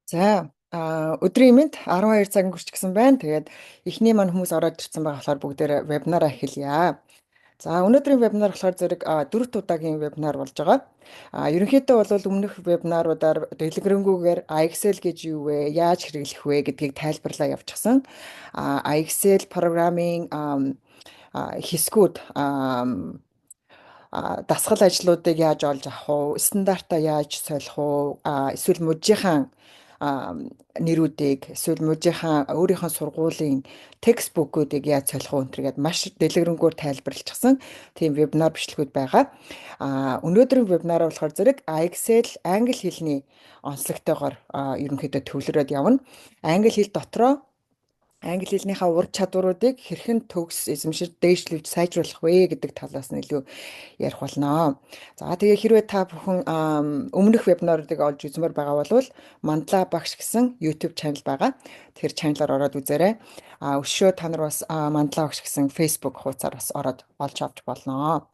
За өдрийн мэнд 12 цаг хүрчихсэн байна. Тэгээд эхний маань хүмүүс ороод ирсэн байгаа болохоор бүгдээр вебинараа эхэлье. За өнөөдрийн вебинар болохоор зэрэг 4 удаагийн вебинар болж байгаа. Ерөнхийдөө бол өмнөх вебинаруудаар дэлгэрэнгүйгээр Excel гэж юу вэ, яаж хэрэглэх вэ гэдгийг тайлбарлаа явуулчихсан. Excel программын хэсгүүд дасгал ажлуудыг яаж олж авах уу, стандартаа яаж солих уу, эсвэл мужийнхаа нэрүүдийг, эсвэл мужийнхаа өөрийнхөө сургуулийн текстбүкүүдийг яаж солих уу гэдгээд маш дэлгэрэнгээр тайлбарлчихсан тийм вебинар бичлэгүүд байгаа. Өнөөдрийн вебинараа болохоор зэрэг Excel англи хэлний онцлогтойгоор ерөнхийдөө төвлөрөөд явна. Англи хэл дотроо англи хэлнийхээ ур чадваруудыг хэрхэн төгс эзэмшиж дээшлүүлж сайжруулах вэ гэдэг талаас нь илүү ярих болно. За тэгээ хэрвээ та бүхэн өмнөх вебинаруудыг олж үзмээр байгаа бол Мандлаа багш гэсэн YouTube channel байгаа. Тэр channel-аар ороод үзээрэй. Өшөө та нар бас Мандлаа багш гэсэн Facebook хуудасаар бас ороод олж авч болно.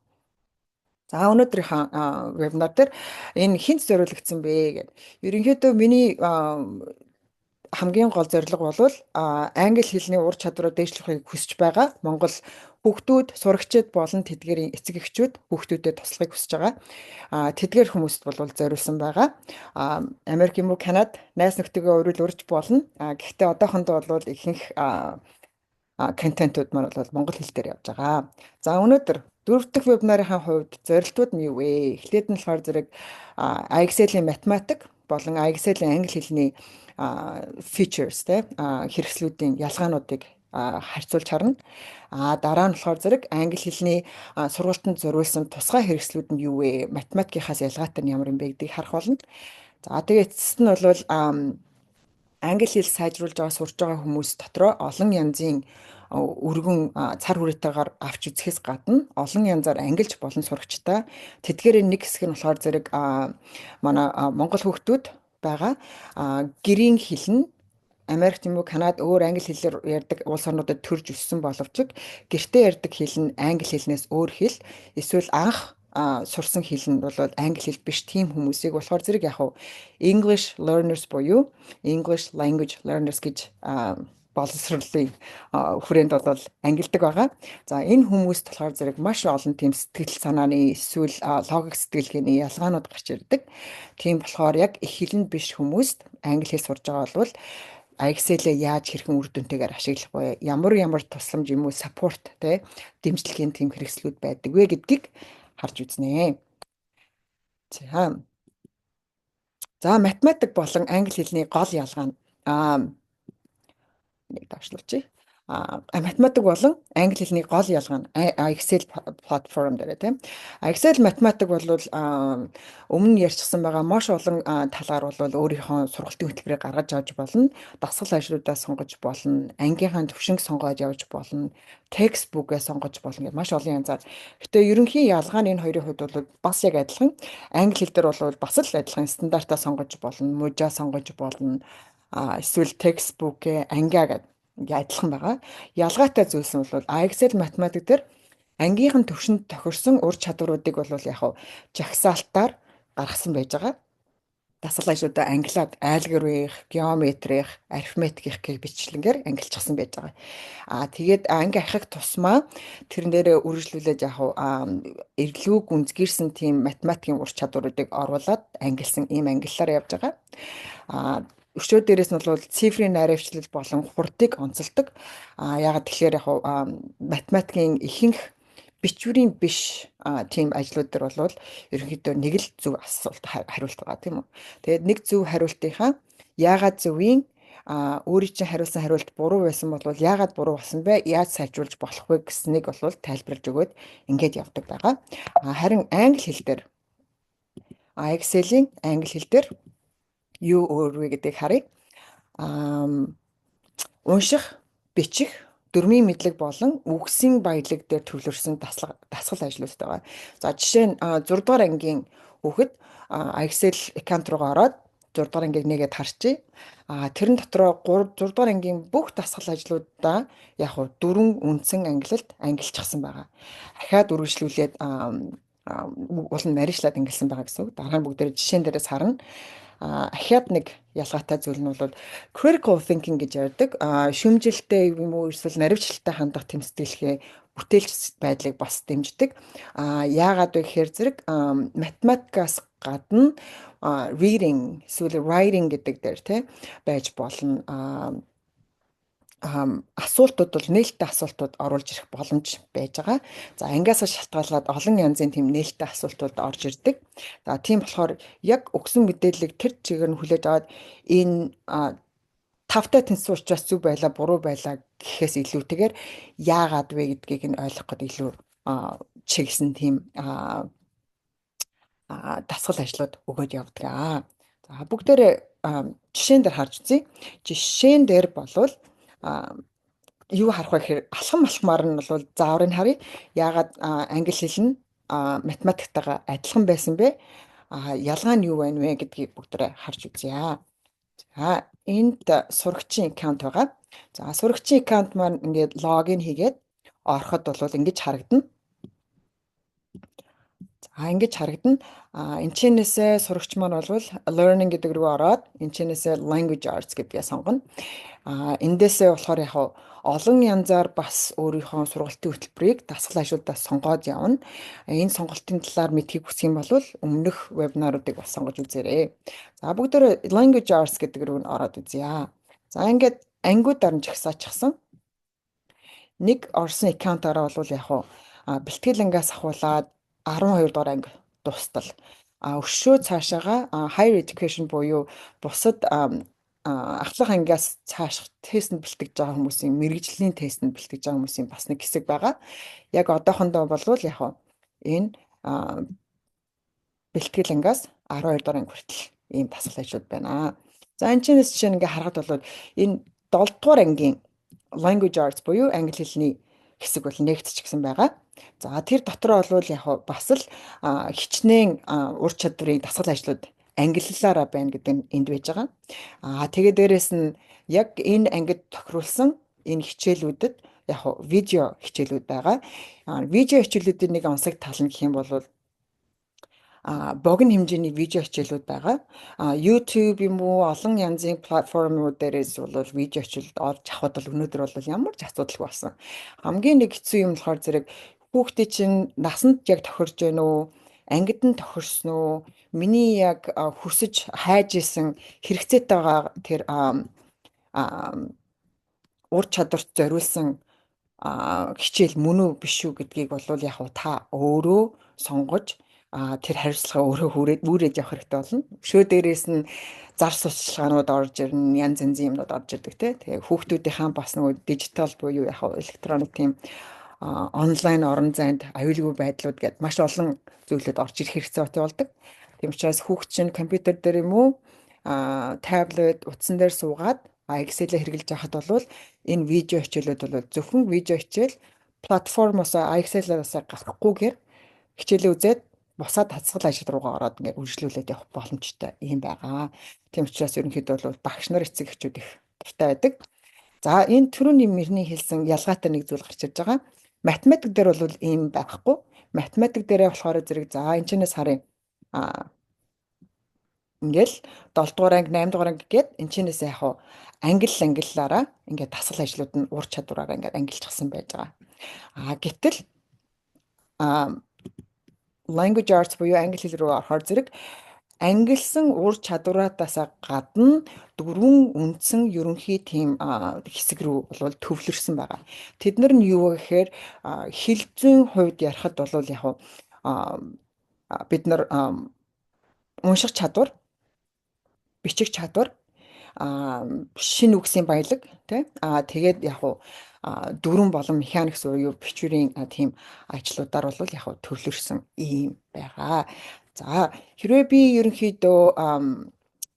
За өнөөдрийнхөө вебинар дээр энэ хинт зориулагдсан бэ гэдэг. Ерөнхийдөө миний хамгийн гол зорилго бол англи хэлний ур чадвараа дээшлэхийг хүсэж байгаа Монгол хүүхдүүд, сурагчид болон тэдгээрийн эцэг эхчүүд хүүхдүүдэд туслахыг хүсэж байгаа. Тэдгээр хүмүүст бол зориулсан байгаа. Америк юм уу, Канад найз нөхдөдөө урьд урьж болно. Гэхдээ одоохондоо бол ихэнх контентууд маань бол монгол хэл дээр явж байгаа. За өнөөдөр дөрөв дэх вебинарын хувьд зорилтууд нь юу вэ? Эхлээд нь болохоор зэрэг Excel-ийн математик болон Excel-ийн англи хэлний features те хэрэгслүүдийн ялгаануудыг харьцуулж харна. Дараа нь болохоор зэрэг англи хэлний сургалтанд зориулсан тусгай хэрэгслүүд нь юу вэ? Математикийнхаас ялгаатай нь ямар юм бэ гэдгийг харах болно. За тэгээ эцэст нь бол англи хэл сайжруулж байгаа сурж байгаа хүмүүс дотроо олон янзын өргөн цар хүрээттэйгээр авч үзэхээс гадна олон янзаар ангилж болон сурагчтай тэдгээрийн нэг хэсэг нь болохоор зэрэг манай монгол хүүхдүүд байгаа гэрийн хэл нь Америк юм уу Канад өөр англи хэлээр ярьдаг улс орнуудад төрж өссөн боловч гэртээ ярьдаг хэл нь англи хэлнээс өөр хэл эсвэл анх сурсан хэл нь бол англи хэл биш тийм хүмүүсийг болохоор зэрэг яг нь English learners буюу English language learners гэж боловсролын хүрээнд бол ангилдаг байгаа. За энэ хүмүүст болохоор зэрэг маш олон тийм сэтгэл санааны эсвэл логик сэтгэлгээний ялгаанууд гарч ирдэг. Тийм болохоор яг их хэлэнд биш хүмүүст англи хэл сурж байгаа бол Excel-ээ яаж хэрхэн үр дүнтэйгээр ашиглах вэ? Ямар тусламж юм уу, support те дэмжлэгийн тийм хэрэгслүүд байдаг вэ гэдгийг харж үзнэ. За математик болон англи хэлний гол ялгаа нь нэг давшлуулчих. Математик болон англи хэлний гол ялгаа нь Excel платформ дээр тийм. Excel математик бол өмнө нь ярьчихсан байгаа маш олон талаар бол өөрийнхөө сургалтын хөтөлбөрийг гаргаж авч болно. Дасгал ажлуудаа сонгож болно. Ангийнхаа төвшинг сонгоод явж болно. Текстбүкээ сонгож болно гэх маш олон янзаар. Гэтэ ерөнхий ялгаа нь энэ хоёрын хувьд бол бас яг адилхан. Англи хэл дээр бол бас л адилхан стандартаа сонгож болно. Мужаа сонгож болно. Эсвэл текстбүкээ ангиа гэдэг адилхан байгаа. Ялгаатай зүйлс нь бол Excel математик дээр ангийнхан төвшөнд тохирсон ур чадваруудыг бол яг жагсаалтаар гаргасан байж байгаа. Дасгал ажлуудаа англиад альгебрих, геометрих, арифметикийн бичлэнгээр ангилчихсан байж байгаа. Тэгээд анги ахих тусмаа тэрэн дээрээ үргэлжлүүлээд яг эрлүү гүнзгийрсэн тийм математикийн ур чадваруудыг оруулаад ангилсан ийм ангиллаар явж байгаа. Өшөө дээрээс нь бол цифрын найрамчлал болон хурдыг онцолдог. Ягаад тэгэхээр яг математикийн ихэнх бичвэрийн биш тийм ажлууд дээр бол ерөнхийдөө нэг л зөв асуулт хариулт байгаа тийм үү. Тэгээд нэг зөв хариултынхаа яагаад зөвийн өөрийн чинь хариулсан хариулт буруу байсан бол яагаад буруу болсон бэ? Яаж сайжруулж болох вэ гэснийг бол тайлбарлаж өгөөд ингээд явдаг байгаа. Харин англи хэл дээр Excel-ийн англи хэл дээр юу өөр вэ гэдгийг харъя. Унших, бичих, дөрмийн мэдлэг болон үгсийн баялаг дээр төвлөрсөн дасгал ажлууд байгаа. За жишээ нь 6 дугаар ангийн хүүхэд Excel account руугаа ороод 6 дугаар ангийг нэгээд харчээ. Тэрэн дотроо 6 дугаар ангийн бүх дасгал ажлуудаа яг хуу дөрвөн үндсэн ангилалд ангилчихсан байгаа. Ахаад үргэлжлүүлээд уул нь марийшлаад ангилсан байгаа гэсэн үг. Дараа нь бүгдээр жишээн дээрээс харна. ахиад нэг ялгаатай зүйл нь бол critical thinking гэж ярьдаг. Шүмжилтэй юм уу эсвэл наривчлалтай хандах тэм сэтгэлгээ бүтээлч байдлыг бас дэмждэг. Яагаад вэ гэхээр зэрэг математикаас гадна reading эсвэл writing гэдэг дээр тий байж болно. Асуултууд бол нээлттэй асуултууд оруулж ирэх боломж байж байгаа. За ангиасаа шалтгаалаад олон янзын тийм нээлттэй асуултууд орж ирдэг. За тийм болохоор яг өгсөн мэдээллийг тэр чигээр нь хүлээж аваад энэ тавтай тэнцсэн учраас зөв байла буруу байла гэхээс илүүтэйгээр яагаад вэ гэдгийг нь ойлгоход илүү чигсэн тийм дасгал ажлууд өгөөд явдаг. За бүгдээрээ жишээн дээр харж үзье. Жишээн дээр болвол юу харах вэ гэхээр алхам алхмаар нь бол зааврыг харъя. Яагаад англи хэл нь математиктайгаа адилхан байсан бэ? Ялгаа нь юу байна вэ гэдгийг бүгдээрээ харж үзье. За энд сурагчийн аккаунт байгаа. За сурагчийн аккаунт маань ингээд логин хийгээд ороход бол ингэж харагдана. За ингэж харагдана. Энэчнээсээ сурагч маань бол learning гэдэг рүү ороод энэчнээсээ language arts гэдгээ сонгоно. Эндээсээ болохоор яг олон янзаар бас өөрийнхөө сургалтын хөтөлбөрийг дасгал ажлуудаас сонгоод явна. Энэ сонголтын талаар мэдхийг хүсэх юм бол өмнөх вебинаруудыг бас сонгож үзээрэй. За бүгдөө language arts гэдэг рүү ороод үзье. За ингээд ангиудаар нь жагсаачихсан. Нэг орсон аккаунтаараа бол яг бэлтгэл ангиас ахуулаад 12 дугаар анги дуустал. Өшөө цаашаага higher education буюу бусад ахлах ангиас цааших тестэнд бэлтгэж байгаа хүмүүсийн мэрэгжлийн тестэнд бэлтгэж байгаа хүмүүсийн бас нэг хэсэг байгаа. Яг одоохондоо болвол яг энэ бэлтгэл ангиас 12 дугаар анги хүртэл ийм дасгал ажлууд байна. За энэ чинь жишээ ингээ харахад бол энэ 7 дугаар ангийн language arts буюу англи хэлний хэсэг бол нэгтчихсэн байгаа. За тэр дотор бол яг бас л хичнээн ур чадварыг дасгал ажлууд англиараа байна гэдэг нь энд байж байгаа. Тэгээд дээрэс нь яг энэ ангид тохируулсан энэ хичээлүүдэд яг видео хичээлүүд байгаа. Видео хичээлүүдийн нэг онцлог тал нь гэх юм бол богино хэмжээний видео хичээлүүд байгаа. YouTube юм уу олон янзын платформуд дээрээс бол видео хичээлд орж авахд бол өнөөдөр бол ямар ч асуудалгүй болсон. Хамгийн нэг хэцүү юм болохоор зэрэг хүүхдээ чинь насанд яг тохирж байна уу? Ангид нь тохирсон уу? Миний яг хүсэж хайж исэн хэрэгцээтэй байгаа тэр ур чадварт зориулсан хичээл мөн үү биш үү гэдгийг бол яг та өөрөө сонгож тэр хариуцлага өөрөө үүрээд явах хэрэгтэй болно. Өшөө дээрээс нь зар сурталчилгаанууд орж ирнэ, янз янзын юмнууд орж ирдэг те. Тэгээ хүүхдүүдийнхээ бас нөгөө дижитал буюу яг электроник тийм онлайн орон зайд аюулгүй байдлууд гэдээ маш олон зүйлүүд орж ирэх хэрэгцээ болдог. Тийм учраас хүүхд чинь компьютер дээр юм уу таблет утсан дээр суугаад Excel-ээр хэрэглэж байхад бол энэ видео хичээлүүд бол зөвхөн видео хичээл платформоос Excel-аас гарахгүйгээр хичээлээ үзээд бусаад дасгал ажил руугаа ороод ингээд үргэлжлүүлээд явах боломжтой юм байгаа. Тийм учраас ерөнхийдөө бол багш нар эцэг эхчүүд их дуртай байдаг. За энэ түрүүний мөрний хэлсэн ялгаатай нэг зүйл гарч ирж байгаа. Математик дээр бол ийм байхгүй. Математик дээрээ болохоор зэрэг за энэ чинээс харъя. Ингээл 7 дугаар анги, 8 дугаар анги гээд энэ чинээс яг ангиллаараа ингээд дасгал ажлууд нь ур чадвараараа ингээд ангилчихсан байж байгаа. Гэтэл language arts буюу англи хэл рүү орохоор зэрэг ангилсан ур чадвараатаас гадна 4 үндсэн ерөнхий тийм хэсэг рүү бол төвлөрсөн байгаа. Тэднэр нь юу вэ гэхээр хэл зүйн хувьд ярихад бол яг бид нар унших чадвар, бичих чадвар, шинэ үгсийн баялаг тий тэгээд яг дөрвөн болон механикс буюу бичвэрийн тийм ажлуудаар бол яг төвлөрсөн юм байгаа. За хэрвээ би ерөнхийдөө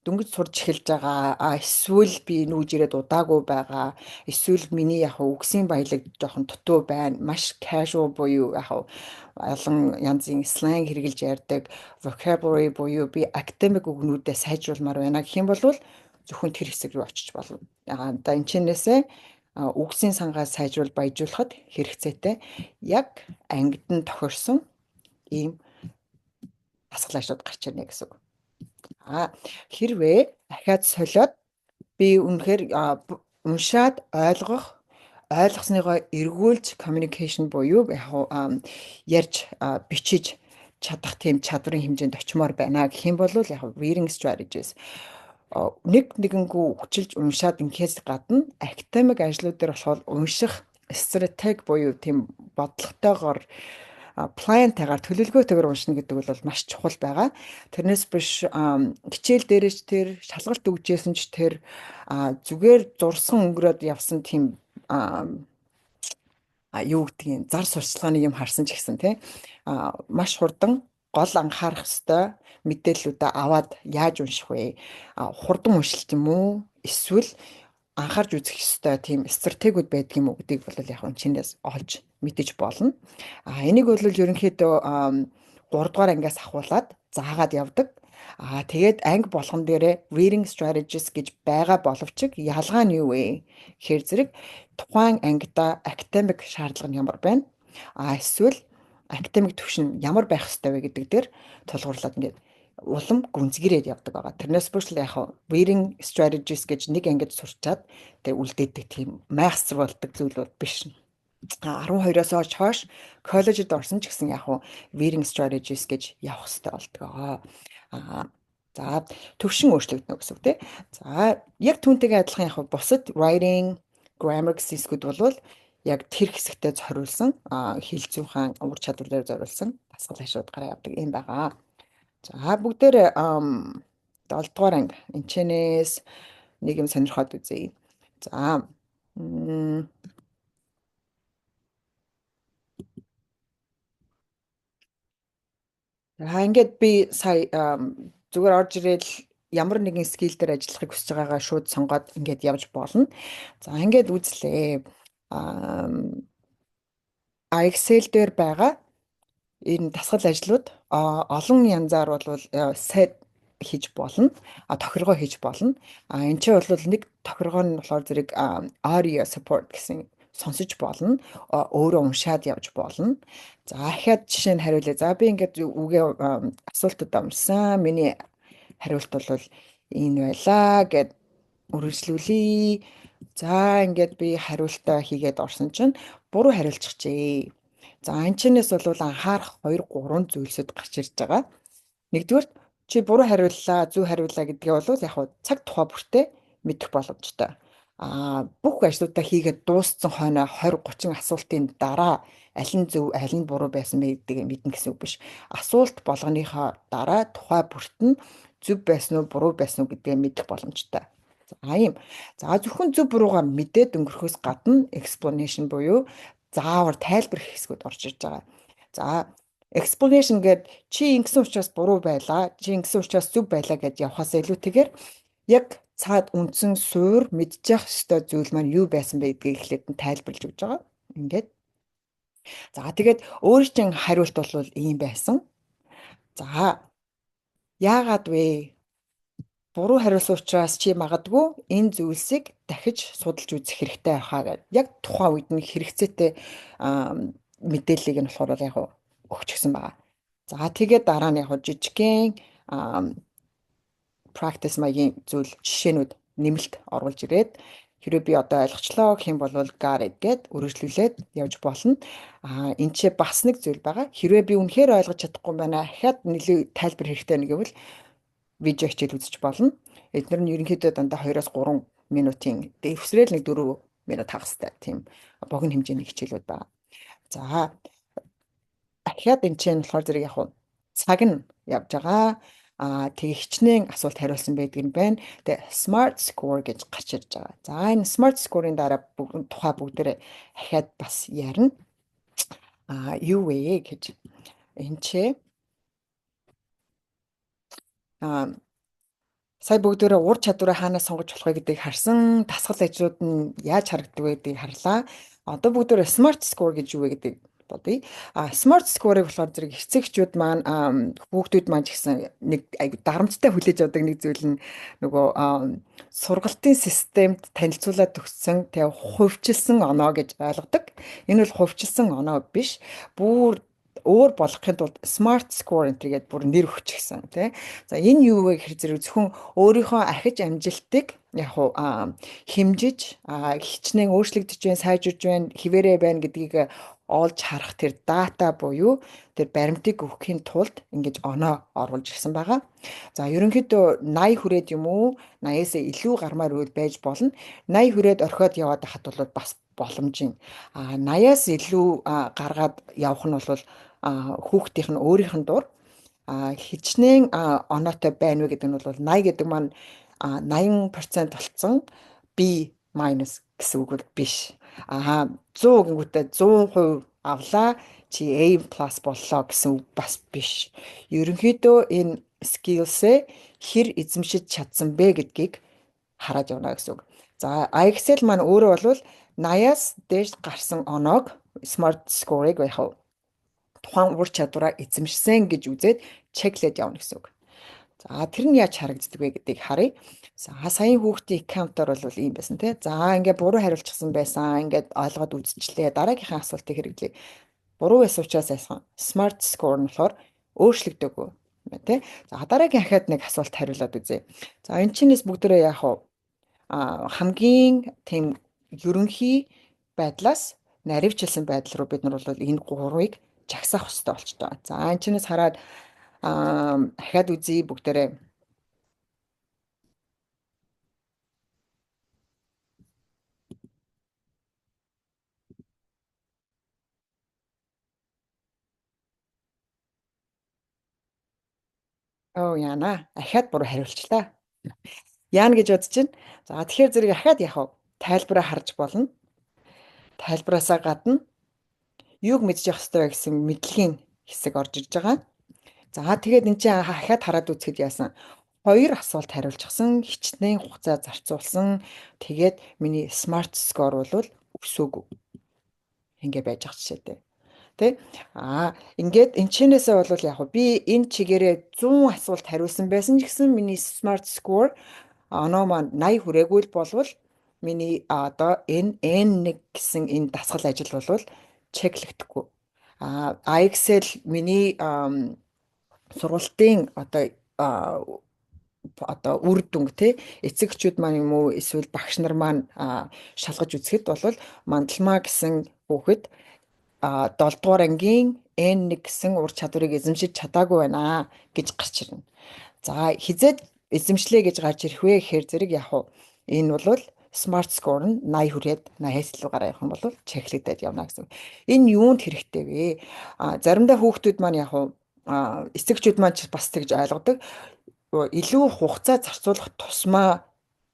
дөнгөж сурж эхэлж байгаа эсвэл би нүүж ирээд удаагүй байгаа эсвэл миний яг үгсийн баялаг жоохон дутуу байна маш casual буюу яг олон янзын slang хэрэгжилж ярьдаг vocabulary буюу би academic үгнүүдэд сайжруулмаар байна гэх юм бол зөвхөн тэр хэсэг рүү очиж болно. Одоо энэ чинээсээ үгсийн сангаа сайжруул баяжуулахад хэрэгцээтэй яг ангид нь тохирсон ийм дасгал ажлууд гарч ирнэ гэсэн үг. За хэрвээ дахиад солиод би үнэхээр уншаад ойлгосныгоо эргүүлж communication буюу яг ярьж бичиж чадах тийм чадварын хэмжээнд очимоор байна гэх юм бол яг reading strategies нэг нэгэнгүү хүчилж уншаад инкээс гадна академик ажлууд дээр болохоор унших стратеги буюу тийм бодлоготойгоор плантайгаар төлөвлөгөөтэйгээр уншина гэдэг бол маш чухал байгаа. Тэрнээс биш хичээл дээрэж тэр шалгалт өгчээсэн ч тэр зүгээр зурсан өнгөрөөд явсан тийм юу гэдгийг зар сурчлагын юм харсан ч гэсэн тий маш хурдан гол анхаарах ёстой мэдээллүүдээ аваад яаж унших вэ? Хурдан уншилт юм уу? Эсвэл анхаарч үзэх ёстой тийм стратегиуд байдаг юм уу гэдгийг бол яг энэ олж мэдэж болно. Энийг бол ерөнхийдөө 3 дугаар ангиас ахуулаад заагаад явдаг. Тэгээд анги болгон дээрээ reading strategies гэж байгаа боловч ялгаа нь юу вэ? Гэхээр зэрэг тухайн ангида академик шаардлага нь ямар байна? Эсвэл академик түвшин ямар байх ёстой вэ гэдэг дээр тулгуурлаад ингээд улам гүнзгийрээд явдаг байгаа. Тэрнээс биш л яг reading strategies гэж нэг ангид сурчаад тэг үлдээдэг тийм master болдог зүйл бол биш. 12-оос хойш коллежид орсон ч гэсэн яг reading strategies гэж явах хэрэгтэй болдог. За төвшин өөрчлөгдөнө гэсэн үг тийм. За яг түүнтэйгээ адилхан яг бусад writing, grammar гэсэн хэсгүүд бол яг тэр хэсэгтээ зориулсан хэл зүйн хаан ур чадвар дээр зориулсан дасгал хашууд гараа явдаг юм байгаа. За бүгдээр 7 дугаар анги энчнээс нэг юм сонирхоод үзье. За ингээд би сая зүгээр орж ирэл ямар нэгэн скил дээр ажиллахыг хүсэж байгаагаа шууд сонгоод ингээд явж болно. За ингээд үзлээ. Excel дээр байгаа энэ дасгал ажлууд олон янзаар бол set хийж болно. Тохиргоо хийж болно. Энд чинь бол нэг тохиргоо нь болохоор зэрэг audio support гэсэн сонсож болно. Өөрөө уншаад явж болно. За дахиад жишээ нь хариулъя. За би ингээд үгээ асуултууд уншсан. Миний хариулт бол энэ байлаа гэд үргэлжлүүлье. За ингээд би хариултаа хийгээд орсон чинь буруу хариулчихжээ. За анчнаас бол анхаарах 2 3 зүйлсэд гарч ирж байгаа. Нэгдүгээр чи буруу хариуллаа, зөв хариуллаа гэдгээ бол яг цаг тухай бүртээ мэдэх боломжтой. Бүх ажлуудаа хийгээд дууссан хойно 20 30 асуултын дараа аль нь зөв, аль нь буруу байсан бэ гэдгийг мэднэ гэсэн үг биш. Асуулт болгоныхоо дараа тухай бүрт нь зөв байсан уу, буруу байсан уу гэдгээ мэдэх боломжтой. За ийм. За зөвхөн зөв буруугаар мэдээд өнгөрөхөөс гадна explanation буюу заавар тайлбар хэсгүүд орж ирж байгаа. За explanation гэд чи ингэсэн учраас буруу байлаа, чи ингэсэн учраас зөв байлаа гэд явахаас илүүтэйгээр яг цаад үндсэн суур мэдчих ёстой зүйл маань юу байсан бэ гэдгийг эхлээд нь тайлбарлаж өгч байгаа. Ингээд. За тэгээд өөрийн хариулт бол ийм байсан. За яагаад вэ? Буруу хариулсан учраас чи магадгүй энэ зүйлсийг дахиж судалж үзэх хэрэгтэй байхаа гэд. Яг тухайн үед нь хэрэгцээтэй мэдээллийг нь болохоор яг өгчихсөн байгаа. За тэгээд дараа нь яг жижигхэн practice маягийн зүйл жишээнүүд нэмэлт оруулж ирээд хэрэв би одоо ойлгочлоо гэх юм бол got it гэд үргэлжлүүлээд явж болно. Энд чи бас нэг зүйл байгаа. Хэрвээ би үнэхээр ойлгож чадахгүй байна, дахиад нэлээд тайлбар хэрэгтэй нэг гэвэл видео хичээл үзэж болно. Эдгээр нь ерөнхийдөө дандаа 2-3 минутын дэвсрэл нэг 4 минут хагастай тийм богино хэмжээний хичээлүүд байна. За дахиад энэ чинь болохоор зэрэг яг цаг нь явж байгаа. Тэгээ хичнээн асуулт хариулсан байдаг юм байна. Тэгээ smart score гэж гарч ирж байгаа. За энэ smart score-ын дараа тухай бүгдээрээ дахиад бас ярина. Юу вэ гэж энэ чи сая бүгдээрээ ур чадвараа хаанаас сонгож болох вэ гэдгийг харсан. Дасгал ажлууд нь яаж харагддаг вэ гэдгийг харлаа. Одоо бүгдээрээ smart score гэж юу вэ гэдгийг бодъё. Smart score-ыг болохоор зэрэг эцэгчүүд маань хүүхдүүд маань ч гэсэн нэг айгу дарамттай хүлээж авдаг нэг зүйл нь нөгөө сургалтын системд танилцуулаад өгсөн тэгээ хувьчилсан оноо гэж ойлгодог. Энэ бол хувьчилсан оноо биш. Бүр өөр болгохын тулд Smart Score энэ гэдэг бүр нэр өгчихсэн тий. За энэ юу вэ гэхээр зэрэг зөвхөн өөрийнхөө архиж амжилтыг яг хуу хэмжиж хичнээн өөрчлөгдөж байна, сайжирж байна, хിവэрэ байна гэдгийг олж харах тэр дата буюу тэр баримтыг өгөхийн тулд ингэж оноо оруулж ирсэн байгаа. За ерөнхийдөө 80 хүрээд юм уу 80-аас илүү гармаар үйл байж болно. 80 хүрээд орхиод яваад хахад бол бас боломжийн 80-аас илүү гаргаад явах нь бол хүүхдийнх нь өөрийнх нь дур хичнээн оноотой байна вэ гэдэг нь бол 80 гэдэг маань 80% болцсон B minus гэсэн үг бол биш. 100 гингүүтээ 100% авлаа чи A+ боллоо гэсэн үг бас биш. Ерөнхийдөө энэ skills-ээ хэр эзэмшиж чадсан бэ гэдгийг хараад явна гэсэн үг. За IELTS маань өөрөө бол 80-аас дээш гарсан оноог Smart Score-ыг яг тухайн ур чадвараа эзэмшсэн гэж үзээд чеклээд явна гэсэн үг. За тэр нь яаж харагддаг вэ гэдгийг харъя. За саяын хүүхдийн аккаунтаар бол ийм байсан тий. За ингээд буруу хариулчихсан байсан. Ингээд ойлгоод үзчихлээ. Дараагийнхаа асуултыг хэрэглэе. Буруу байсан учраас Smart Score нь болохоор өөрчлөгдөөгүй юм тий. За дараагийн ахаад нэг асуулт хариулаад үзье. За энэ чинээс бүгдээрээ яг хамгийн тийм ерөнхий байдлаас наривчлсан байдал руу бид нар бол энэ гурвыг жагсаах хэрэгтэй болчтой. За энэ чинээс хараад ахаад үзье бүгдээрээ. Яана. Ахаад буруу хариулчлаа. Яана гэж бодож байна. За тэгэхээр зэрэг ахаад яах вэ? Тайлбараа харж болно. Тайлбараасаа гадна юуг мэдчих ёстой вэ гэсэн мэдлэгийн хэсэг орж ирж байгаа. За тэгээд эн чинь ахаад хараад үзэхэд яасан? Хоёр асуулт хариулчихсан, хичнээн хугацаа зарцуулсан. Тэгээд миний Smart Score бол өсөөгүй. Ингээ байж байгаа жишээтэй. Тэ? Ингээд энэчнээсээ бол яг би энэ чигээрээ 100 асуулт хариулсан байсан ч гэсэн миний Smart Score оноо маань 80 хүрээгүй л болвол миний одоо энэ N1 гэсэн энэ дасгал ажил бол чеклэгдэхгүй. IELTS миний сургалтын одоо үр дүнг тий эцэгчүүд маань юм уу эсвэл багш нар маань шалгаж үзэхэд бол мандалмаа гэсэн хүүхэд 7 дугаар ангийн N1 гэсэн ур чадварыг эзэмшиж чадаагүй байна гэж гарч ирнэ. За хизээд эзэмшлээ гэж гарч ирэх вэ гэхээр зэрэг яг энэ бол Smart Score нь 80 хүрээд 80-аас илүү гараа явах юм бол чеклэгдээд явна гэсэн. Энэ юунд хэрэгтэй вэ? Заримдаа хүүхдүүд маань яг эцэгчүүд маань бас тэгж ойлгодог. Илүү хугацаа зарцуулах тусмаа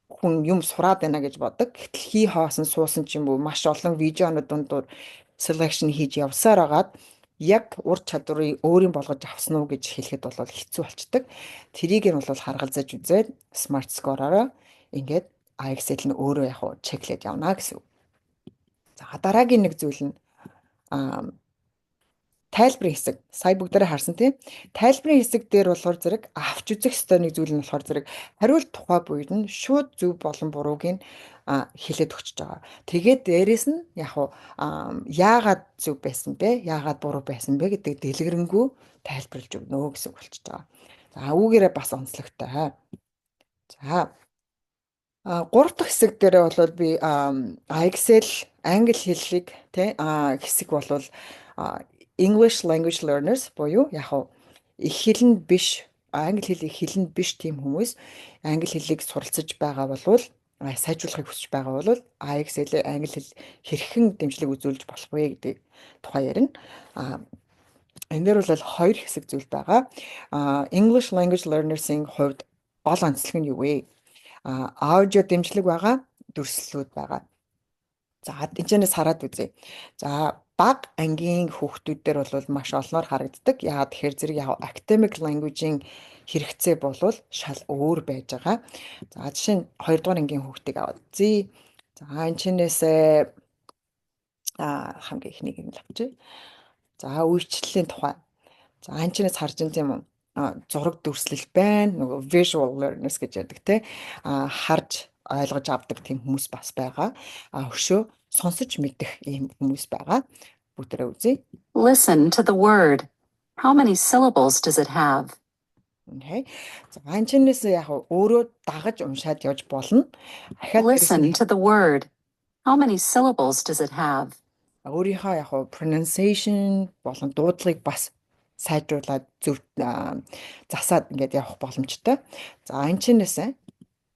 хүн юм сураад байна гэж боддог. Гэтэл хий хоосон суусан ч юм уу маш олон видеонууд дундуур selection хийж явсаар агаад яг ур чадварыг өөрийн болгож авсан уу гэж хэлэхэд бол хэцүү болчдөг. Тэрийг нь бол харгалзаж үзээд Smart Score-ороо ингээд IELTS нь өөрөө яг чеклээд явна гэсэн. За дараагийн нэг зүйл нь тайлбарын хэсэг. Сая бүгдээрээ харсан тийм. Тайлбарын хэсэг дээр болохоор зэрэг авч үзэх ёстой нэг зүйл нь болохоор зэрэг хариулт тухай буйд нь шууд зөв болон бурууг нь хэлээд өгч байгаа. Тэгээд дээрэс нь яг яагаад зөв байсан бэ? Яагаад буруу байсан бэ гэдэг дэлгэрэнгүй тайлбарлаж өгнө гэсэн үг болчихж байгаа. За үүгээрээ бас онцлогтой. За 3 дахь хэсэг дээр бол би IELTS англи хэллэг тий хэсэг болвол English language learners буюу яг их хэлэнд биш англи хэлийг хэлэнд биш тийм хүмүүс англи хэлийг суралцж байгаа болвол сайжруулахыг хүсэж байгаа бол IELTS англи хэл хэрхэн дэмжлэг үзүүлж болох вэ гэдэг тухай ярина. Энэ дээр бол хоёр хэсэг зүйл байгаа. English language learners-ийн хувьд гол онцлог нь юу вэ? Аудио дэмжлэг байгаа, дүрслэлүүд байгаа. За энэчнээс хараад үзье. За бага ангийн хүүхдүүд дээр бол маш олноор харагддаг. Яагаад тэгэхээр зэрэг яг academic language-ийн хэрэгцээ болвол шал өөр байж байгаа. За жишээ нь 2 дугаар ангийн хүүхдийг аваад үзье. За энэчнээс хамгийн ихнийг нь авчи. За үйлчлэлийн тухай. За энэчнээс харж байгаа юм уу? Зураг дүрслэл байна. Нөгөө visual learners гэж яддаг те. Харж ойлгож авдаг тийм хүмүүс бас байгаа. Өшөө сонсож мэдэх ийм хүмүүс байгаа. Бүгдээрээ үзье. Listen to the word. How many syllables does it have? Okay. За анчнээс яг өөрөө дагаж уншаад явж болно. Listen to the word. How many syllables does it have? Өөрийнхөө яг pronunciation болон дуудлагыг бас сайжруулад зөв засаад ингээд явах боломжтой. За анчнээс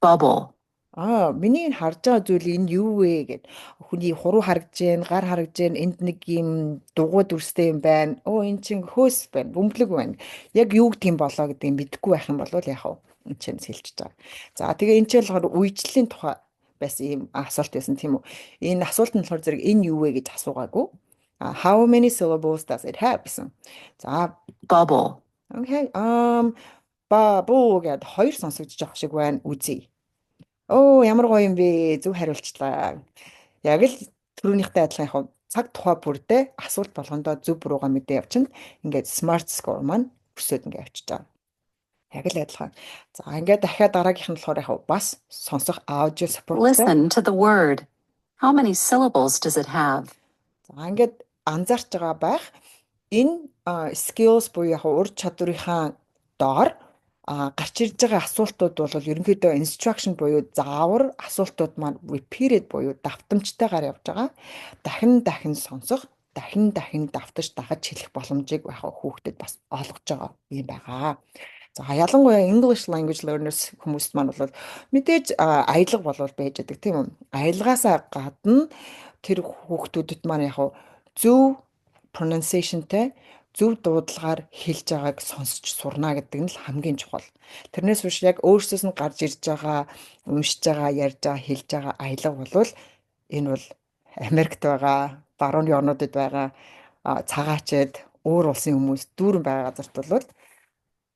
Bubble. Миний харж байгаа зүйл энэ юу вэ гэд хүний хуруу харагдж гэн, гар харагдж гэн, энд нэг юм дугуй дүрстэй юм байна. Энэ чинь хөөс байна, бөмбөлөг байна. Яг юу гэдэг юм болоо гэдгийг мэдэхгүй байх юм бол яг энэ чинь хэлчихэж байгаа. За тэгээ энэ ч болохоор үеижлийн тухай байсан ийм асуулт байсан тийм үү. Энэ асуулт нь болохоор зэрэг энэ юу вэ гэж асуугаагүй. How many syllables does it have гэсэн. За bubble. Okay. Бабуу гэд хоёр сонсогдож байгаа шиг байна. Үзье. Ямар гоё юм бэ? Зөв хариулчлаа. Яг л түрүүнийхтэй адилхан яг цаг тухай бүрдээ асуулт болгондоо зөв буруугаа мэдээ явчихна. Ингээд smart score маань өсөд ингээд явчихж байгаа. Яг л адилхан. За ингээд дахиад дараагийнх нь болохоор яг бас сонсох audio support. Listen to the word. How many syllables does it have? За ингээд анзаарч байгаа байх. Энэ skills буюу яг ур чадварынхаа доор гарч ирж байгаа асуултууд бол ерөнхийдөө instruction буюу заавар асуултууд маань repeated буюу давтамжтайгаар явж байгаа. Дахин сонсох, дахин давтаж дагаж хэлэх боломжийг хүүхдэд бас олгож байгаа юм байгаа. За ялангуяа English language learners хүмүүст маань бол мэдээж аялга болол байж байгаа тийм үү? Аялгаасаа гадна тэр хүүхдүүдэд маань зөв pronunciationтэй зөв дуудлагаар хэлж байгааг сонсч сурна гэдэг нь л хамгийн чухал. Тэрнээс биш яг өөрсдөөс нь гарч ирж байгаа, уншиж байгаа, ярьж байгаа, хэлж байгаа аялга болвол энэ бол Америкт байгаа, барууны орнуудад байгаа цагаачд, өөр улсын хүмүүс дүүрэн байгаа газарт бол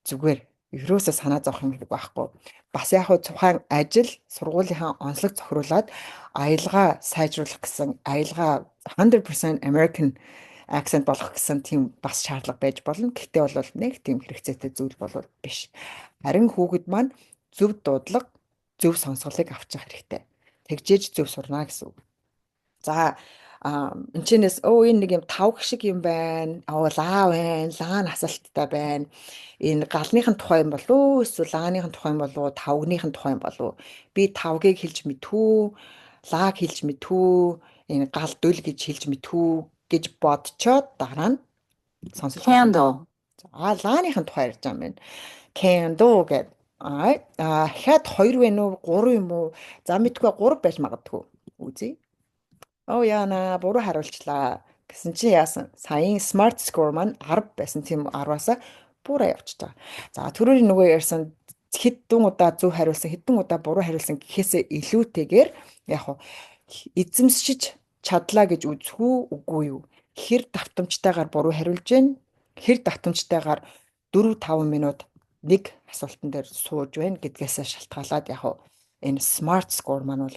зүгээр ерөөсөө санаа зовох юм гэдэг байхгүй. Бас яг тухайн ажил сургуулийнхаа онцлог зохируулаад аялгаа сайжруулах гэсэн аялгаа 100% American accent болгох гэсэн тийм бас шаардлага байж болно. Гэхдээ бол нэг тийм хэрэгцээтэй зүйл бол биш. Харин хүүхэд маань зөв дуудлага, зөв сонсголыг авчих хэрэгтэй. Тэгжээж зөв сурна гэсэн үг. За энэчнээс энэ нэг юм тавх шиг юм байна. Лаа байна. Лаа насалттай байна. Энэ галныхын тухай юм болов уу? Эсвэл лааныхын тухай юм болов уу? Тавгныхын тухай юм болов уу? Би тавгийг хэлж мэдхүү, лааг хэлж мэдхүү, энэ гал дүл гэж хэлж мэдхүү гэж бодцоод дараа нь сонсож candle. За лааныхын тухай ярьж байгаа юм байна. Candle гэдэг. Хаад 2 вэ нүү 3 юм уу? За мэдгүй 3 байж магадгүй. Үзье. Яана буруу хариулчлаа гэсэн чинь яасан? Саяын smart score маань 10 байсан тийм 10-аас буруу явчихж байгаа. За түрүүний нөгөө ярьсан хэдэн удаа зөв хариулсан, хэдэн удаа буруу хариулсан гэхээсээ илүүтэйгээр яг эзэмсэж чадлаа гэж үзэх үгүй юу? Хэр давтамжтайгаар буруу хариулж гэн, хэр давтамжтайгаар 4-5 минут нэг асуултан дээр сууж байна гэдгээс шалтгаалаад яг энэ smart score маань бол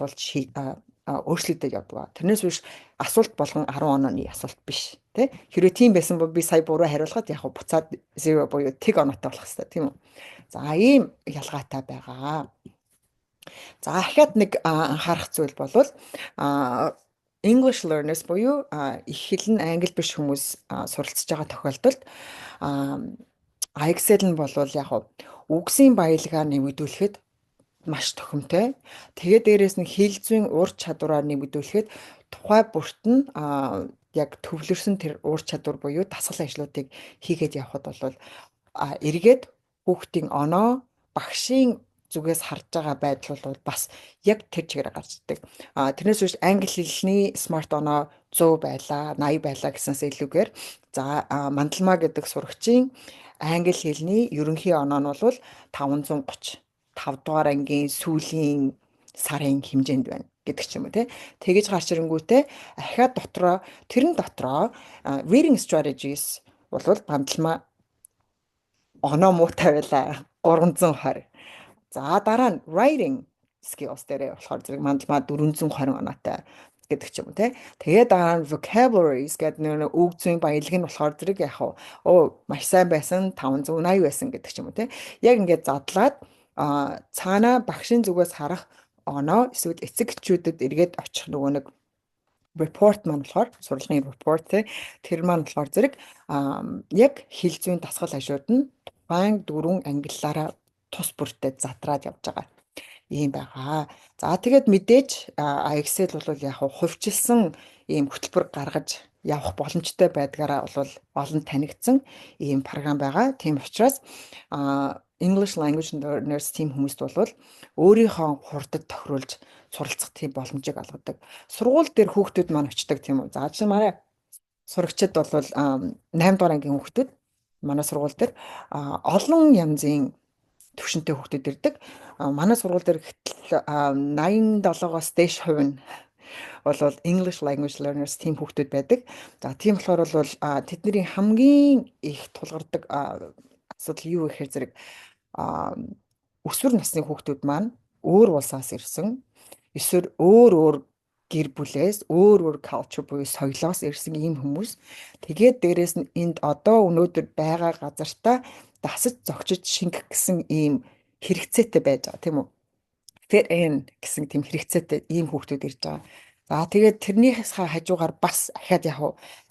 өөрчлөгдөж явдаг. Тэрнээс биш асуулт болгон 10 онооны асуулт биш. Тэ? Хэрвээ тийм байсан бол би сая буруу хариулахад яг буцаад 0 буюу тэг оноотой болох хэрэгтэй тийм үү? За ийм ялгаатай байгаа. За дахиад нэг анхаарах зүйл бол English learners буюу их хэл нь англи биш хүмүүс суралцж байгаа тохиолдолд IELTS нь бол яг үгсийн баялгаар нэмэгдүүлэхэд маш тохиомтой. Тэгээд дээрэс нь хэл зүйн ур чадвараар нэмэгдүүлэхэд тухай бүрт нь яг төвлөрсөн тэр ур чадвар буюу дасгал ажлуудыг хийгээд явхад бол эргээд хүүхдийн оноо багшийн зүгээс харж байгаа байдал бол бас яг тэр чигээр гарч ирдэг. Тэрнээс биш англи хэлний смарт оноо 100 байлаа, 80 байлаа гэсэнээс илүүгээр за мандалмаа гэдэг сурагчийн англи хэлний ерөнхий оноо нь бол 530 5 дугаар ангийн сүүлийн сарын хэмжээнд байна гэдэг ч юм уу тэгэж гарч ирэнгүүтээ ахиад тэрэн дотроо reading strategies бол мандалмаа оноо муутай байлаа 320. За дараа нь writing skills дээр болохоор зэрэг мандалмаа 420 оноотой гэдэг ч юм уу тэгээд дараа нь vocabularies гэдэг нэг үг зүйн баялаг нь болохоор зэрэг маш сайн байсан 580 байсан гэдэг ч юм уу яг ингээд задлаад цаана багшийн зүгээс харах оноо эсвэл эцэг эхчүүдэд эргээд очих нөгөө нэг report маань болохоор сурлагын report тэр маань болохоор зэрэг яг хэл зүйн дасгал хажууд нь тухайн 4 ангиллаараа тус бүртээ задраад явж байгаа ийм байгаа. За тэгээд мэдээж Excel бол яг хувьчилсан ийм хөтөлбөр гаргаж явах боломжтой байдгаараа бол олон танигдсан ийм програм байгаа. Тийм учраас English Language Learners team хүмүүст бол өөрийнхөө хурдад тохируулж суралцах тийм боломжийг олгодог. Сургууль дээр хүүхдүүд маань очдог тийм үү. За чинь манай сурагчид бол 8 дугаар ангийн хүүхдүүд манай сургууль дээр олон янзын төвшөнтэй хүүхдүүд ирдэг. Манай сургууль дээр гэтэл 87-оос дээш хувь нь бол English Language Learners team хүүхдүүд байдаг. За тийм болохоор бол тэдний хамгийн их тулгардаг асуудал юу гэхээр зэрэг өсвөр насны хүүхдүүд маань өөр улсаас ирсэн эсвэл өөр гэр бүлээс өөр culture буюу соёлоос ирсэн ийм хүмүүс. Тэгээд дээрэс нь энд одоо өнөөдөр байгаа газартаа дасаж зогчиж шингэх гэсэн ийм хэрэгцээтэй байж байгаа тийм үү? Fit in гэсэн тийм хэрэгцээтэй ийм хүүхдүүд ирж байгаа. За тэгээд тэрнийхээс хажуугаар бас ахаад яг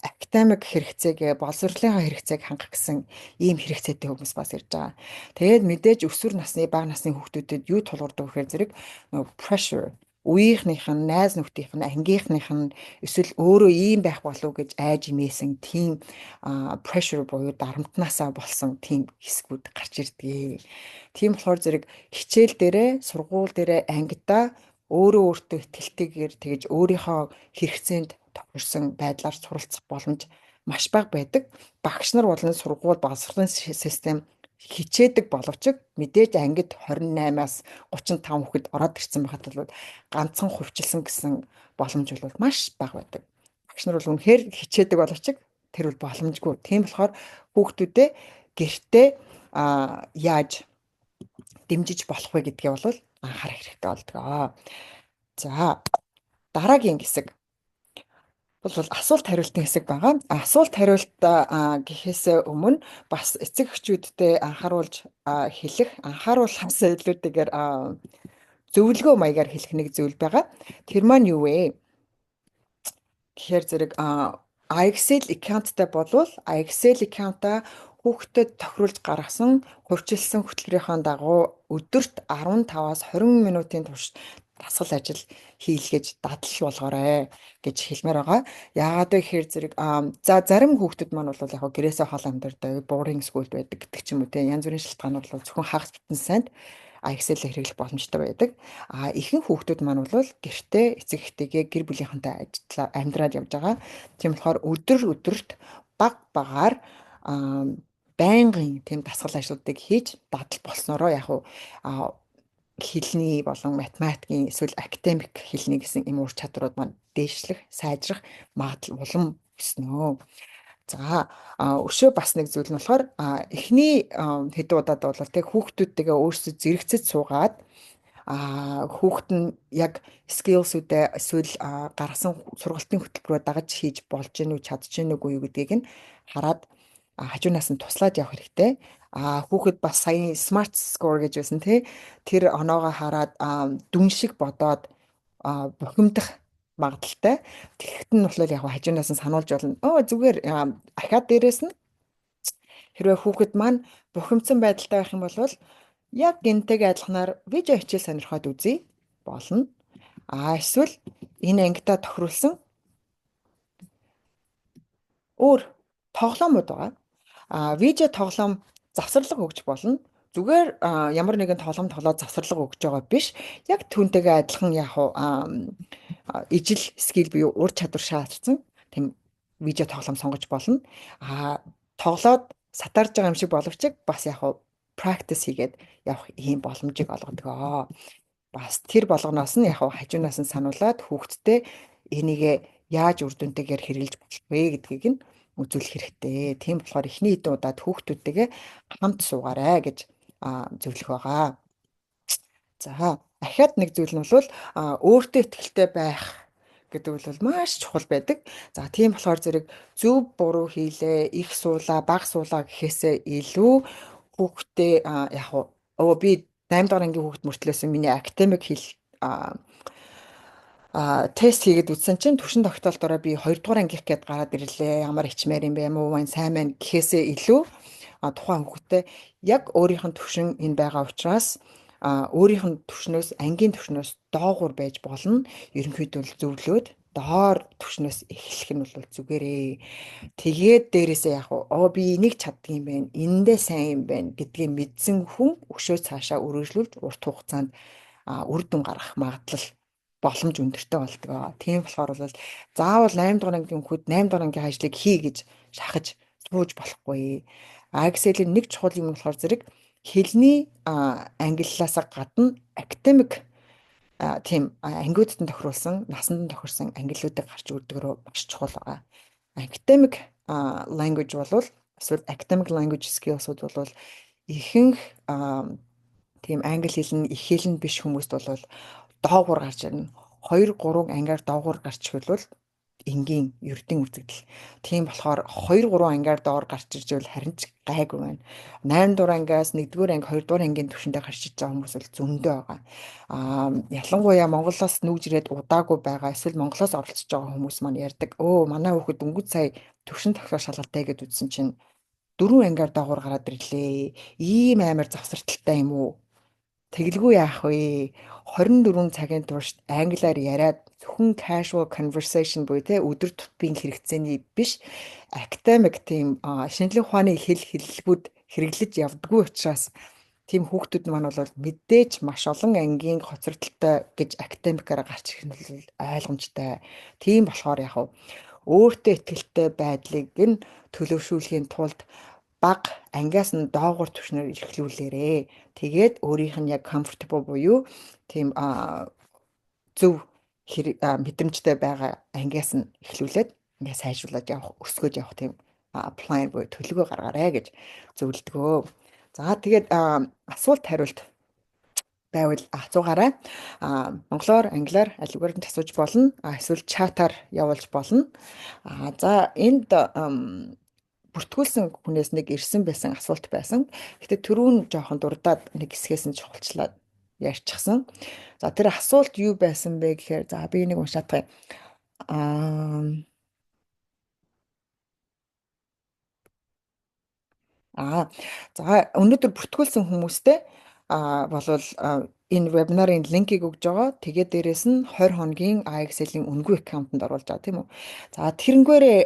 академик хэрэгцээгээ боловсролынхаа хэрэгцээг хангах гэсэн ийм хэрэгцээтэй хүмүүс бас ирж байгаа. Тэгээд мэдээж өсвөр насны бага насны хүүхдүүдэд юу тулгардаг гэхээр зэрэг pressure үеийнхнийх нь найз нөхдийнх нь ангийнхных нь эсвэл өөрөө ийм байх болов гэж айж имээсэн тийм pressure буюу дарамтнаасаа болсон тийм хэсгүүд гарч ирдэг. Тийм болохоор зэрэг хичээл дээрээ сургууль дээрээ ангидаа өөрөө өөртөө итгэлтэйгээр тэгж өөрийнхөө хэрэгцээнд тохирсон байдлаар суралцах боломж маш бага байдаг. Багш нар болон сургууль боловсролын систем хичээдэг боловч мэдээж ангид 28-аас 35 хүүхэд ороод ирсэн байхад бол ганцхан хувьчилсан гэсэн боломж бол маш бага байдаг. Багш нар бол үнэхээр хичээдэг боловч тэр бол боломжгүй. Тийм болохоор хүүхдүүдээ гэртээ яаж дэмжиж болох вэ гэдгээ бол анхаарах хэрэгтэй болдог. За дараагийн хэсэг бол асуулт хариултын хэсэг байгаа. Асуулт хариулт гэхээс өмнө бас эцэг эхчүүдтэй анхааруулахаас илүүтэйгээр зөвлөгөө маягаар хэлэх нэг зүйл байгаа. Тэр маань юу вэ? Тэгэхээр зэрэг Excel account-тай болвол Excel account-а хүүхдэд тохируулж гаргасан хувьчилсан хөтөлбөрийнхаа дагуу өдөрт 15-аас 20 минутын турш дасгал ажил хийлгэж дадлал болгоорой гэж хэлмээр байгаа. Яагаад вэ гэхээр зэрэг за зарим хүүхдүүд маань бол яг гэрээсээ хол амьдардаг, boarding school байдаг гэдэг ч юм уу те янз бүрийн шалтгаан бол зөвхөн хагас бүтэн санд Excel-ийг хэрэглэх боломжтой байдаг. Ихэнх хүүхдүүд маань бол гэртээ эцэг эхтэйгээ гэр бүлийнхэнтэй амьдраад явж байгаа. Тийм болохоор өдөрт багаар байнгын тийм дасгал ажлуудыг хийж дадал болсноороо яг хэлний болон математикийн эсвэл академик хэлний гэсэн юм ур чадварууд маань дээшлэх, сайжрах магадлал улам өснө. За өшөө бас нэг зүйл нь болохоор эхний хэдэн удаад бол тэг хүүхдүүдтэйгээ өөрсдөө зэрэгцэж суугаад хүүхэд нь яг skills-үүдээ эсвэл гаргасан сургалтын хөтөлбөрөөр дагаж хийж болж гэнэ үү, чадж гэнэ үгүй юу гэдгийг нь хараад хажуунаас нь туслаад явах хэрэгтэй. Хүүхэд бас сая smart score гэж байсан тий. Тэр оноогоо хараад дүн шиг бодоод бухимдах магадaltaй. Тэгэхэд нь болохоор яг хажуунаас нь сануулж болно. Зүгээр ахаад дээрээс нь хэрвээ хүүхэд маань бухимдсан байдалтай байх юм бол яг гинтэйг адилханаар видео хичээл сонирхоод үзье болно. Эсвэл энэ ангидаа тохируулсан өөр тоглоомуд байгаа. Видео тоглоом завсарлага өгч болно. Зүгээр ямар нэгэн тоглоом тоглоод завсарлага өгч байгаа биш. Яг түүнтэйгээ адилхан яг ижил скил буюу ур чадвар шаардсан тийм видео тоглоом сонгож болно. Тоглоод сатарж байгаа юм шиг боловч бас яг practice хийгээд явах ийм боломжийг олгодог. Бас тэр болгоноос нь яг хажуунаас нь сануулад хүүхдтэй энийгээ яаж үр дүнтэйгээр хэрэгжилж болох вэ гэдгийг нь үзүүлэх хэрэгтэй. Тийм болохоор эхний хэдэн удаад хүүхдүүдтэйгээ хамт суугаарай гэж зөвлөх байгаа. За ахаад нэг зүйл нь бол өөртөө итгэлтэй байх гэдэг бол маш чухал байдаг. За тийм болохоор зэрэг зөв буруу хийлээ, их суулаа, бага суулаа гэхээсээ илүү хүүхдээ яг би 8 дахь ангийн хүүхд мөртлөөсөн миний академик хэл тест хийгээд үзсэн чинь түвшин тогтоолтоороо би 2 дугаар ангих гээд гараад ирлээ. Ямар ичмээр юм бэ? Муу маань сайн байна гэхээсээ илүү тухайн хүүхдээ яг өөрийнх нь түвшин энэ байгаа учраас өөрийнх нь түвшнөөс ангийн түвшнөөс доогуур байж болно. Ерөнхийдөө л зөвлөөд доор түвшнөөс эхлэх нь бол зүгээрээ. Тэгээд дээрэсээ яг би энийг чаддаг юм байна. Эндээ сайн юм байна гэдгийг мэдсэн хүн өшөө цаашаа өргөжлүүлж урт хугацаанд үр дүн гаргах магадлал боломж өндөртэй болдгоо. Тийм болохоор бол заавал 8 дугаар ангийн хүүхэд 8 дугаар ангийн ажлыг хий гэж шахаж сууж болохгүй. Excel-ийн нэг чухал юм болохоор зэрэг хэлний ангиллаасаа гадна академик тийм ангиудад тохируулсан, насанд тохирсон ангиллуудыг гарч ирдгөрөө маш чухал байгаа. Academic language болвол эсвэл academic language skills-ууд бол ихэнх тийм англи хэл нь их хэл нь биш хүмүүст бол доогуур гарч ирнэ. 2 3 ангиар доогуур гарч ирвэл бол энгийн ердийн үзэгдэл. Тийм болохоор 2 3 ангиар доор гарч ирж байвал харин ч гайгүй байна. 8 дугаар ангиас 1-р анги 2 дугаар ангийн түвшиндээ гарч иж байгаа хүмүүс бол зөндөө байгаа. Ялангуяа Монголоос нүүж ирээд удаагүй байгаа эсвэл Монголоос оролцож байгаа хүмүүс маань ярьдаг. Өө манай хүүхэд өнгөц сая түвшин тогтоох шалгалтаа гэж үзсэн чинь 4 ангиар доогуур гараад ирлээ. Ийм амар завсарталтай юм уу? Тэгэлгүй яах вэ? 24 цагийн турш англиар яриад зөвхөн casual conversation буюу те өдөр тутмын хэрэгцээний биш academic тийм шинжлэх ухааны хэллэгүүд хэрэглэж явдггүй учраас тийм хүүхдүүд маань бол мэдээж маш олон ангийн хоцрогдолтой гэж академикаараа гарч ирэх нь бол ойлгомжтой. Тийм болохоор яг өөртөө ихтэй байдлыг нь төлөвшүүлэхийн тулд баг ангиас нь доогуур түвшнээр эрхлүүлээрээ. Тэгээд өөрийнх нь яг comfortable буюу тийм зөв мэдрэмжтэй байгаа ангиас нь эхлүүлээд ингээ сайжруулад явах, өсгөөд явах тийм план буюу төлөвөө гаргаарай гэж зөвлөдгөө. За тэгээд асуулт хариулт байвал асуугаарай. Монголоор, англиар аль үгээр нь асууж болно. Эсвэл чатаар явуулж болно. За энд бүртгүүлсэн хүнээс нэг ирсэн байсан асуулт байсан. Гэтэ түрүүн жоохон дурдаад нэг хэсгээс нь чухалчлаад ярьчихсан. За тэр асуулт юу байсан бэ гэхээр за би нэг уншаад байгаа юм. За өнөөдөр бүртгүүлсэн хүмүүстэй болвол энэ вебинарын линкийг өгж байгаа. Тэгээд дээрэс нь 20 хоногийн IXL-ийн үнгүй аккаунтанд оруулж байгаа тийм үү. За тэрнгээрээ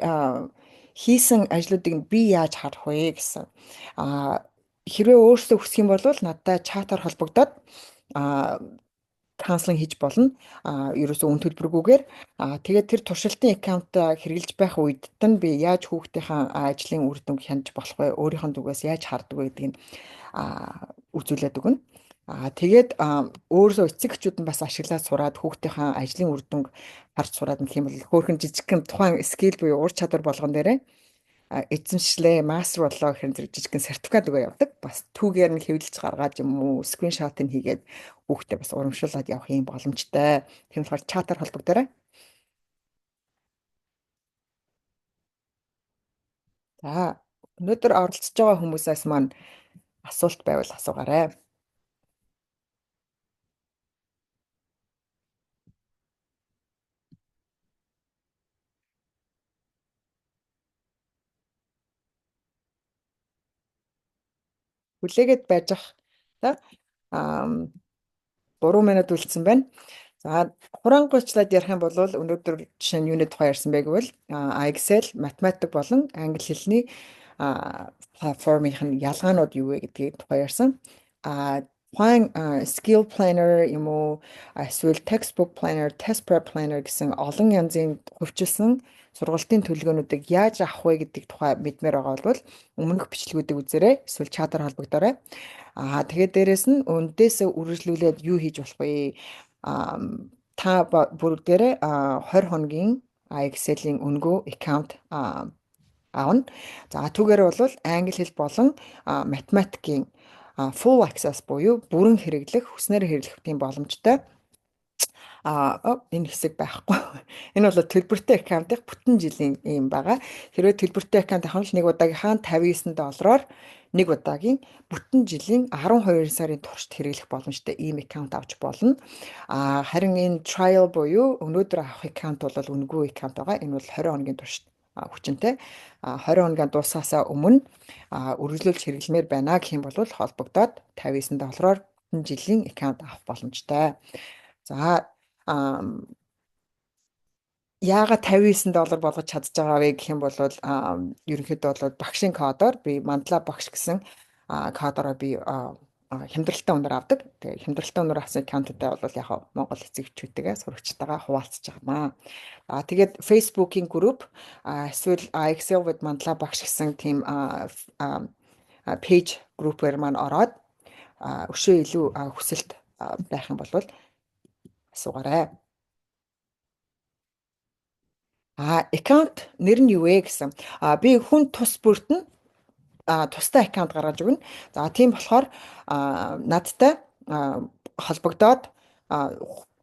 хийсэн ажлуудыг би яаж харах вэ гэсэн. Хэрвээ өөрсдөө хүсэх юм бол надтай чатаар холбогдоод канцлинг хийж болно. Ерөөсөө үн төлбөргүйгээр. Тэгээд тэр туршилтын аккаунт хэрэгжилж байх үед нь би яаж хүүхдийнхээ ажлын үр дүнг хянаж болох вэ? Өөрийнх нь зүгээс яаж харддаг вэ гэдгийг үзүүлээд өгнө. Тэгээд өөрөөсөө эцэг эхчүүд нь бас ашиглаад сураад хүүхдийнхээ ажлын үр дүнг харж сураад гэх юм бол хөөрхөн жижигхэн тухайн скил буюу ур чадвар болгон дээрээ эзэмшлээ, мастер боллоо гэхээр зэрэг жижигхэн сертификат өгөө явдаг. Бас түүгээр нь хэвлэж гаргаад юм уу, скриншот нь хийгээд хүүхдээ бас урамшуулад явах юм боломжтой. Тийм болохоор чатаар холбогдорой. За өнөөдөр оролцож байгаа хүмүүсээс маань асуулт байвал асуугаарай. Хүлээгээд байж ах. За 3 минут үлдсэн байна. За хурангуйчлаад ярих юм бол өнөөдөр жишээ нь юуны тухай ярьсан бэ гэвэл Excel, математик болон англи хэлний платформынх нь ялгаанууд юу вэ гэдгийг тухай ярьсан. Тухайн skill planner юм уу эсвэл textbook planner, test prep planner гэсэн олон янзын хөгжүүлсэн сургалтын төлөвлөгөөнүүдийг яаж авах вэ гэдэг тухай мэдмээр байгаа бол өмнөх бичлэгүүдийг үзээрэй. Эсвэл чатаар холбогдорой. Тэгээд дээрэс нь үндээсээ үргэлжлүүлээд юу хийж болох вэ? Та бүгдээрээ 20 хоногийн Excel-ийн өнгөө аккаунт аавна. За түүгээр бол англи хэл болон математикийн full access буюу бүрэн хэрэглэх, хүснээр хэрэглэх тийм боломжтой. Энэ хэсэг байхгүй. Энэ бол төлбөртэй аккаунтын бүтэн жилийн юм байгаа. Хэрвээ төлбөртэй аккаунт авах нь нэг удаагийнхаа $59-оор нэг удаагийн бүтэн жилийн 12 сарын туршид хэрэглэх боломжтой ийм аккаунт авч болно. Харин энэ trial буюу өнөөдөр авах аккаунт бол үнэгүй аккаунт байгаа. Энэ бол 20 хоногийн туршид хүчинтэй. 20 хоногийн дуусаасаа өмнө үргэлжлүүлж хэрэглэмээр байна гэх юм бол холбогдоод $59-оор бүтэн жилийн аккаунт авах боломжтой. За яагаад $59 болгож чадж байгаа вэ гэх юм бол ерөнхийдөө бол багшийн кодоор би мандлаа багш гэсэн кодороо би хямдралтай үнээр авдаг. Тэгээ хямдралтай үнээр авсан аккаунтуудаа бол яг Монгол эцэгчүүдтэйгээ сурагчтайгаа хуваалцаж байгаамаа. Тэгээд Facebook-ийн групп эсвэл Excel with мандлаа багш гэсэн тийм пэйж группээр маань ороод өшөө илүү хүсэлт байх юм бол асуугаарай. Аккаунт нэр нь юу вэ гэсэн. Би хүн тус бүрт нь тустай аккаунт гаргаж өгнө. За тийм болохоор надтай холбогдоод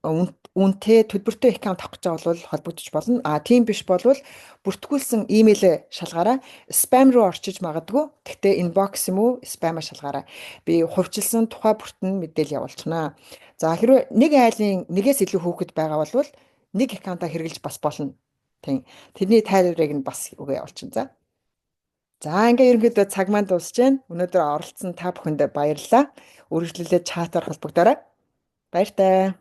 үнэтэй төлбөртэй аккаунт авах гэж байгаа бол холбогдож болно. Тийм биш болвол бүртгүүлсэн имэйлээ шалгаарай. Спам руу орчиж магадгүй. Гэхдээ инбокс юм уу, спамаа шалгаарай. Би хувьчилсан тухай бүртэн мэдээлэл явуулчихнаа. За хэрвээ нэг айлын нэгээс илүү хүүхэд байгаа бол нэг аккаунтаа хэрэглэж бас болно. Тэрний тайлбарыг нь бас үгээ явуулчихна. За ингээ ерөнхийдөө цаг маань дуусж байна. Өнөөдөр оролцсон та бүхэнд баярлалаа. Үргэлжлүүлээд чатаар холбогдоорой. Баяртай.